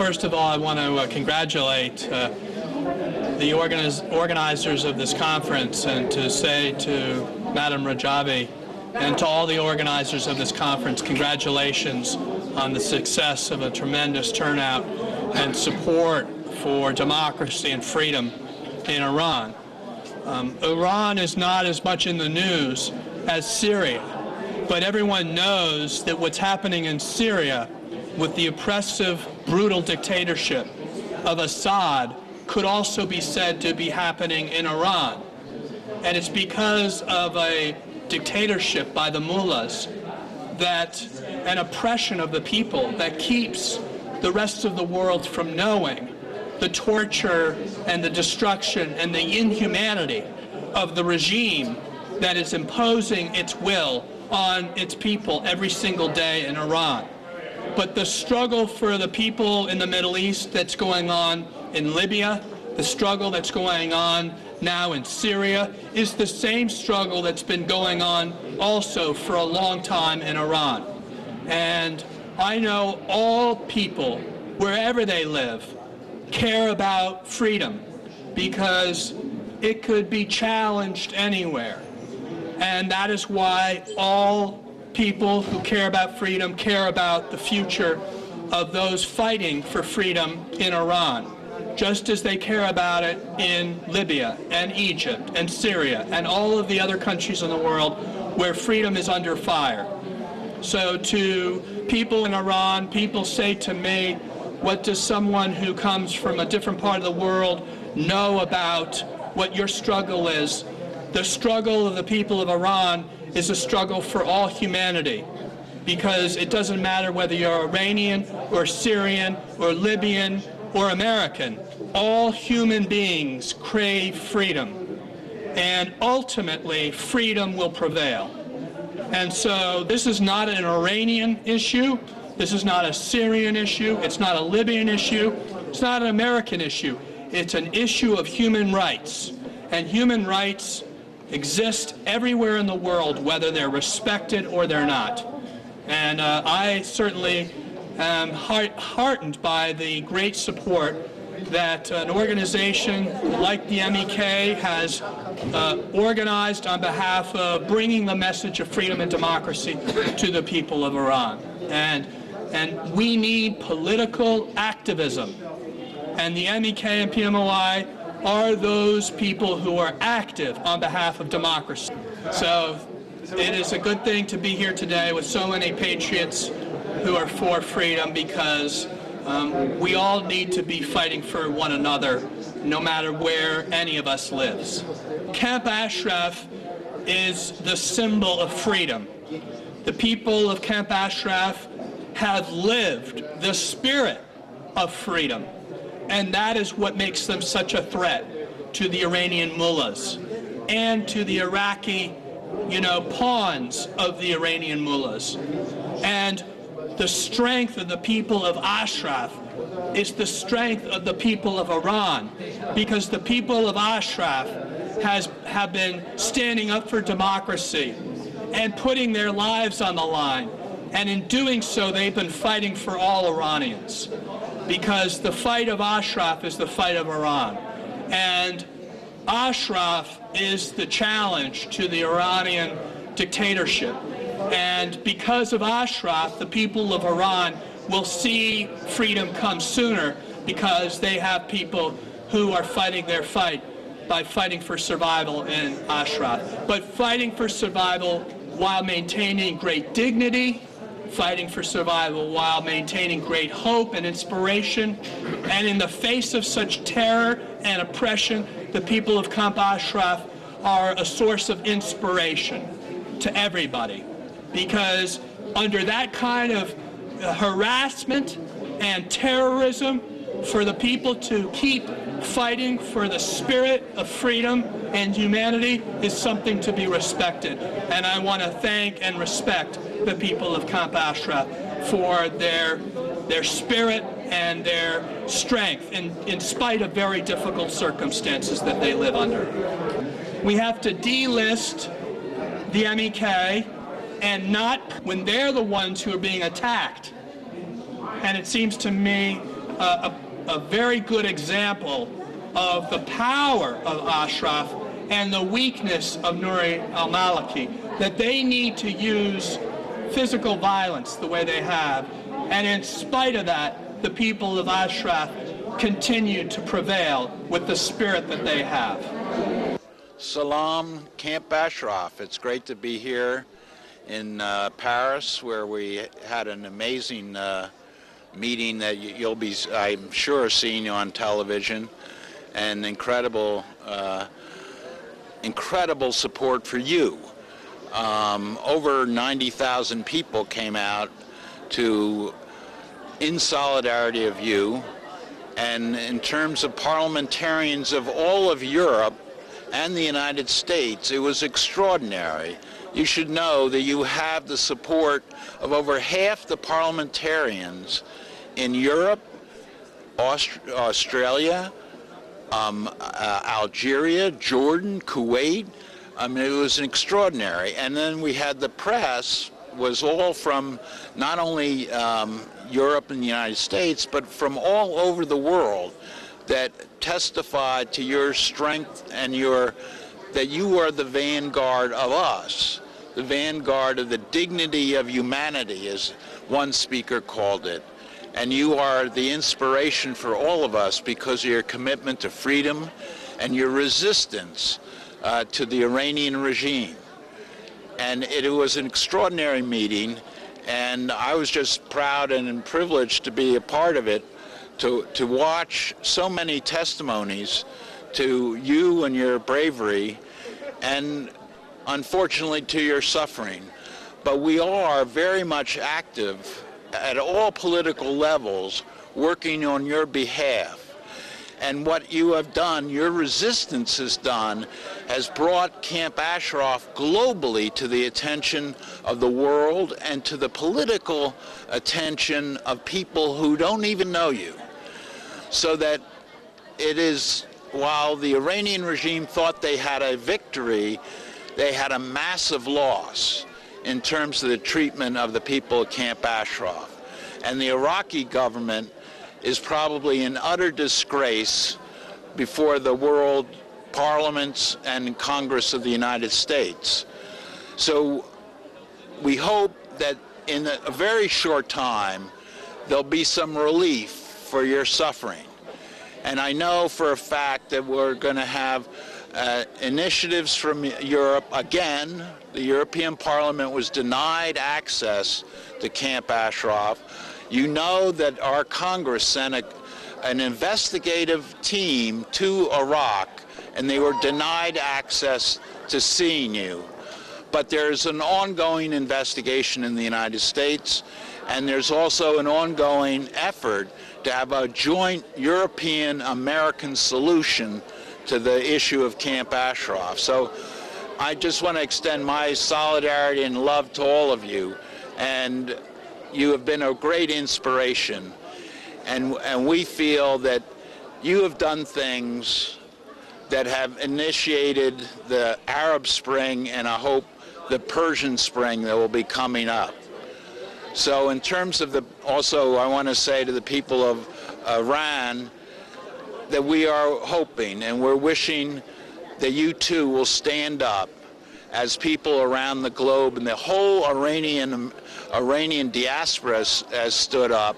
first of all, I want to congratulate the organizers of this conference, and to say to Madam Rajavi and to all the organizers of this conference, congratulations on the success of a tremendous turnout and support for democracy and freedom in Iran. Iran is not as much in the news as Syria, but everyone knows that what's happening in Syria with the oppressive, brutal dictatorship of Assad could also be said to be happening in Iran. And it's because of a dictatorship by the mullahs, that an oppression of the people that keeps the rest of the world from knowing the torture and the destruction and the inhumanity of the regime that is imposing its will on its people every single day in Iran. But the struggle for the people in the Middle East that's going on in Libya, the struggle that's going on now in Syria, is the same struggle that's been going on also for a long time in Iran. And I know all people, wherever they live, care about freedom, because it could be challenged anywhere. And that is why all people who care about freedom care about the future of those fighting for freedom in Iran, just as they care about it in Libya and Egypt and Syria and all of the other countries in the world where freedom is under fire. So to people in Iran, people say to me, what does someone who comes from a different part of the world know about what your struggle is? The struggle of the people of Iran is a struggle for all humanity, because it doesn't matter whether you're Iranian or Syrian or Libyan or American. All human beings crave freedom, and ultimately freedom will prevail. And so this is not an Iranian issue, this is not a Syrian issue, it's not a Libyan issue, it's not an American issue. It's an issue of human rights, and human rights exist everywhere in the world, whether they're respected or they're not. And I certainly am heartened by the great support that an organization like the MEK has organized on behalf of bringing the message of freedom and democracy to the people of Iran. And we need political activism. And the MEK and PMOI are those people who are active on behalf of democracy. So it is a good thing to be here today with so many patriots who are for freedom, because we all need to be fighting for one another, no matter where any of us lives. Camp Ashraf is the symbol of freedom. The people of Camp Ashraf have lived the spirit of freedom, and that is what makes them such a threat to the Iranian mullahs and to the Iraqi, pawns of the Iranian mullahs. And the strength of the people of Ashraf is the strength of the people of Iran, because the people of Ashraf have been standing up for democracy and putting their lives on the line. And in doing so, they've been fighting for all Iranians, because the fight of Ashraf is the fight of Iran. And Ashraf is the challenge to the Iranian dictatorship. And because of Ashraf, the people of Iran will see freedom come sooner, because they have people who are fighting their fight by fighting for survival in Ashraf. But fighting for survival while maintaining great dignity, fighting for survival while maintaining great hope and inspiration. And in the face of such terror and oppression, the people of Camp Ashraf are a source of inspiration to everybody, because under that kind of harassment and terrorism, for the people to keep fighting for the spirit of freedom and humanity is something to be respected. And I want to thank and respect the people of Camp Ashraf for their spirit and their strength in spite of very difficult circumstances that they live under. We have to delist the MEK, and not when they're the ones who are being attacked. And it seems to me a very good example of the power of Ashraf and the weakness of Nouri al-Maliki, that they need to use physical violence the way they have. And in spite of that, the people of Ashraf continue to prevail with the spirit that they have. Salam, Camp Ashraf. It's great to be here in Paris, where we had an amazing meeting that you'll be, I'm sure, seeing on television, and incredible support for you. Over 90,000 people came out in solidarity of you, and in terms of parliamentarians of all of Europe and the United States, it was extraordinary. You should know that you have the support of over half the parliamentarians in Europe, Australia, Algeria, Jordan, Kuwait. I mean, it was extraordinary. And then we had the press, was all from not only Europe and the United States, but from all over the world, that testified to your strength and that you are the vanguard of us, the vanguard of the dignity of humanity, as one speaker called it. And you are the inspiration for all of us because of your commitment to freedom and your resistance to the Iranian regime. And it was an extraordinary meeting, and I was just proud and privileged to be a part of it, to watch so many testimonies to you and your bravery, and unfortunately to your suffering. But we are very much active at all political levels, working on your behalf. And what you have done, your resistance has done, has brought Camp Ashraf globally to the attention of the world and to the political attention of people who don't even know you. So that it is, while the Iranian regime thought they had a victory, they had a massive loss in terms of the treatment of the people of Camp Ashraf. And the Iraqi government is probably in utter disgrace before the world parliaments and Congress of the United States. So we hope that in a very short time there'll be some relief for your suffering. And I know for a fact that we're going to have initiatives from Europe. Again, the European Parliament was denied access to Camp Ashraf. You know that our Congress sent an investigative team to Iraq, and they were denied access to seeing you. But there's an ongoing investigation in the United States, and there's also an ongoing effort to have a joint European-American solution to the issue of Camp Ashraf. So I just want to extend my solidarity and love to all of you, and you have been a great inspiration, and we feel that you have done things that have initiated the Arab Spring, and I hope the Persian Spring that will be coming up. So in terms of also I want to say to the people of Iran that we are hoping and we're wishing that you too will stand up as people around the globe, and the whole Iranian diaspora has stood up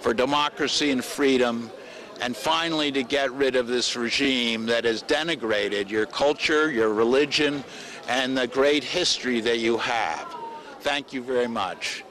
for democracy and freedom, and finally to get rid of this regime that has denigrated your culture, your religion, and the great history that you have. Thank you very much.